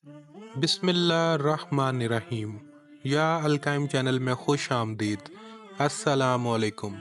बिस्मिल्लाहिर्रहमानिर्रहीम। या अलकाइम चैनल में खुश आमदीद। अस्सलामुअलैकुम।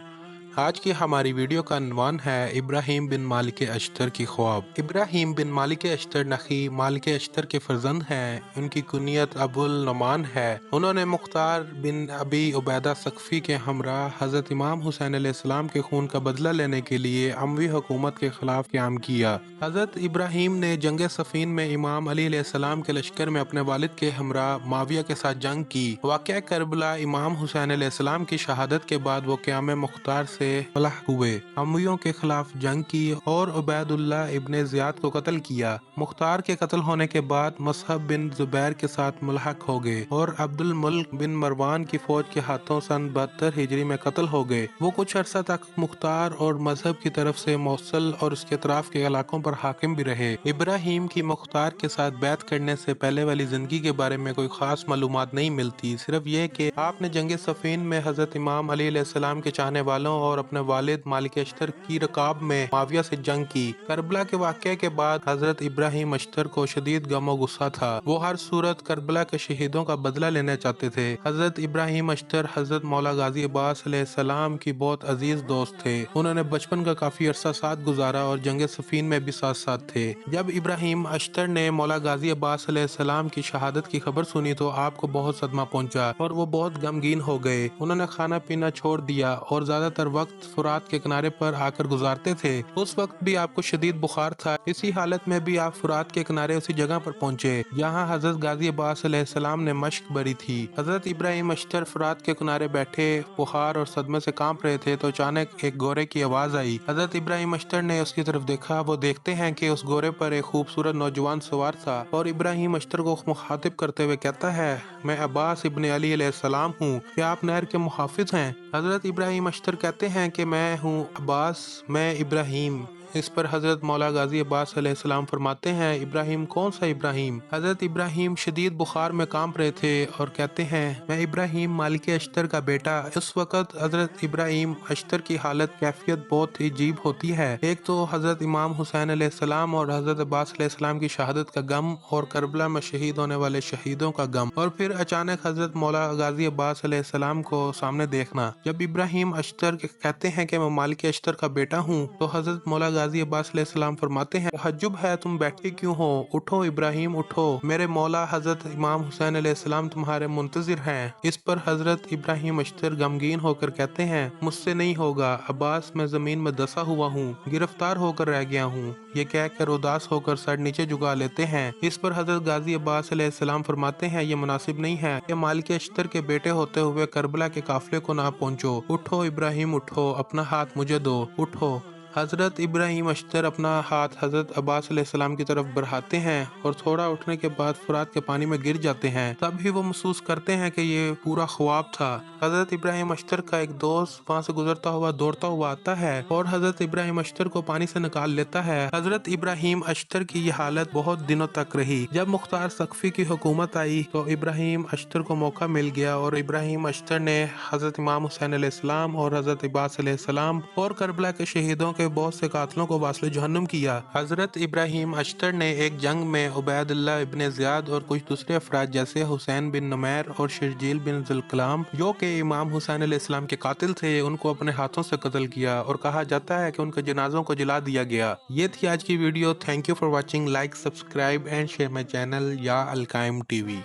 आज की हमारी वीडियो का अनवान है इब्राहीम बिन मालिक अश्तर की ख्वाब। इब्राहीम बिन मालिक अश्तर नखी मालिक अश्तर के फर्जंद हैं। उनकी कुनियत अबुल नमान है। उन्होंने मुख्तार बिन अबी उबैदा सकफ़ी के हमरा हज़रत इमाम हुसैन अलैहिस्सलाम के खून का बदला लेने के लिए अमवी हुकूमत के खिलाफ क़याम किया। हज़रत इब्राहीम ने जंग सफ़ीन में इमाम अली अलैहिस्सलाम के लश्कर में अपने वालिद के हमरा माविया के साथ जंग की। वाक़या करबला इमाम हुसैन अलैहिस्सलाम की शहादत के बाद वो क़याम मुख्तार से फलाह हुए, अमवियों के खिलाफ जंग की और उबैदुल्लाह इब्ने ज़ियाद को कत्ल किया। मुख्तार के कत्ल होने के बाद मसहब बिन ज़ुबैर के साथ मुल्हक हो गए और अब्दुल मुल्क बिन मरवान की फौज के हाथों सन 72 हिजरी में कत्ल हो गए। वो कुछ अरसा तक मुख्तार और मजहब की तरफ से मौसल और उसके अतराफ के इलाकों पर हाकिम भी रहे। इब्राहीम की मुख्तार के साथ बैत करने से पहले वाली जिंदगी के बारे में कोई खास मालूमात नहीं मिलती, सिर्फ ये कि आपने जंग सफ़ीन में हजरत इमाम अली अलैहिस्सलाम के चाहने वालों और अपने वालिद मालिक अश्तर की रकाब में माविया से जंग की। करबला के वाक़ये के बाद हजरत इब्राहीम अश्तर को शदीद गम गुस्सा था। वो हर सूरत करबला के शहीदों का बदला लेना चाहते थे। हजरत इब्राहीम अश्तर हजरत मौला गाजी अब्बास अलैहिस्सलाम की बहुत अजीज दोस्त थे। उन्होंने बचपन का काफी अरसा साथ गुजारा और जंग सफ़ीन में भी साथ साथ थे। जब इब्राहीम अश्तर ने मौला गाजी अब्बास अलैहिस्सलाम की शहादत की खबर सुनी तो आपको बहुत सदमा पहुंचा और वो बहुत गमगीन हो गए। उन्होंने खाना पीना छोड़ दिया और ज्यादातर वक्त फुरात के किनारे पर आकर गुजारते थे। उस वक्त भी आपको शदीद बुखार था। इसी हालत में भी आप फुरात के किनारे उसी जगह पर पहुंचे जहाँ हजरत गाजी अब्बास अलैहिस्सलाम ने मश्क भरी थी। हजरत इब्राहीम अश्तर फुरात के किनारे बैठे बुखार और सदमे से कांप रहे थे तो अचानक एक गोरे की आवाज आई। हजरत इब्राहीम अश्तर ने उसकी तरफ देखा। वो देखते हैं कि उस गोरे पर एक खूबसूरत नौजवान सवार था और इब्राहीम अश्तर को मुखातिब करते हुए कहता है, मैं अब्बास इब्ने अली अलैहिस्सलाम हूँ, क्या आप नहर के मुहाफिज हैं? हजरत इब्राहीम अश्तर कहते हैं कि मैं हूँ अब्बास, मैं इब्राहीम। इस पर हजरत मौला गाजी अब्बास अलैहिस्सलाम फरमाते हैं, इब्राहीम कौन सा इब्राहीम? हजरत इब्राहीम शदीद बुखार में कांप रहे थे और कहते हैं, मैं इब्राहीम मालिक अश्तर का बेटा। इस वक्त हजरत इब्राहीम अश्तर की हालत कैफियत बहुत ही अजीब होती है। एक तो हजरत इमाम हुसैन अलैहिस्सलाम और हजरत अब्बास अलैहिस्सलाम की शहादत का गम और करबला में शहीद होने वाले शहीदों का गम, और फिर अचानक हजरत मौला गाजी अब्बास अलैहिस्सलाम को सामने देखना। जब इब्राहीम अश्तर कहते हैं कि मैं मालिक अश्तर का बेटा हूँ तो हजरत मौला गाजी अब्बास अलैहिस्सलाम फरमाते हैं, हज्जुब है, तुम बैठे क्यों हो? उठो इब्राहीम उठो, मेरे मौला हजरत इमाम हुसैन अलैहिस्सलाम तुम्हारे मुंतजिर हैं। इस पर हजरत इब्राहीम अश्तर गमगीन होकर कहते हैं, मुझसे नहीं होगा अब्बास, मैं जमीन में दसा हुआ हूँ, गिरफ्तार होकर रह गया हूँ। ये कहकर उदास होकर सर नीचे झुका लेते हैं। इस पर हजरत गाजी अब्बास अलैहिस्सलाम फरमाते हैं, ये मुनासिब नहीं है कि मालिक अश्तर के बेटे होते हुए करबला के काफिले को ना पहुंचो। उठो इब्राहीम उठो, अपना हाथ मुझे दो, उठो। हजरत इब्राहीम अश्तर अपना हाथ हजरत अब्बास अलैहिस्सलाम की तरफ बढ़ाते हैं और थोड़ा उठने के बाद फुरात के पानी में गिर जाते हैं। तभी वो महसूस करते हैं कि ये पूरा ख्वाब था। हजरत इब्राहीम अश्तर का एक दोस्त वहाँ से गुजरता हुआ दौड़ता हुआ आता है और हजरत इब्राहीम अश्तर को पानी से निकाल लेता है। हजरत इब्राहीम अश्तर की ये हालत बहुत दिनों तक रही। जब मुख्तार सकफी की हुकूमत आई तो इब्राहीम अश्तर को मौका मिल गया और इब्राहीम अश्तर ने हजरत इमाम हुसैन अलैहिस्सलाम और हजरत अब्बास अलैहिस्सलाम और करबला के शहीदों के बहुत से कातलों को वास्ले जहन्नुम किया। हजरत इब्राहीम अश्तर ने एक जंग में उबैदुल्लाह इब्ने ज़ियाद और कुछ दूसरे अफराद जैसे हुसैन बिन नुमैर और शर्जील बिन ज़ुल्कलाम, जो कि इमाम हुसैन अलैहिस्सलाम के कातिल थे, उनको अपने हाथों से कत्ल किया और कहा जाता है कि उनके जनाजों को जला दिया गया। ये थी आज की video. Thank you for watching. Like, subscribe and share my channel या अलकाइम टीवी।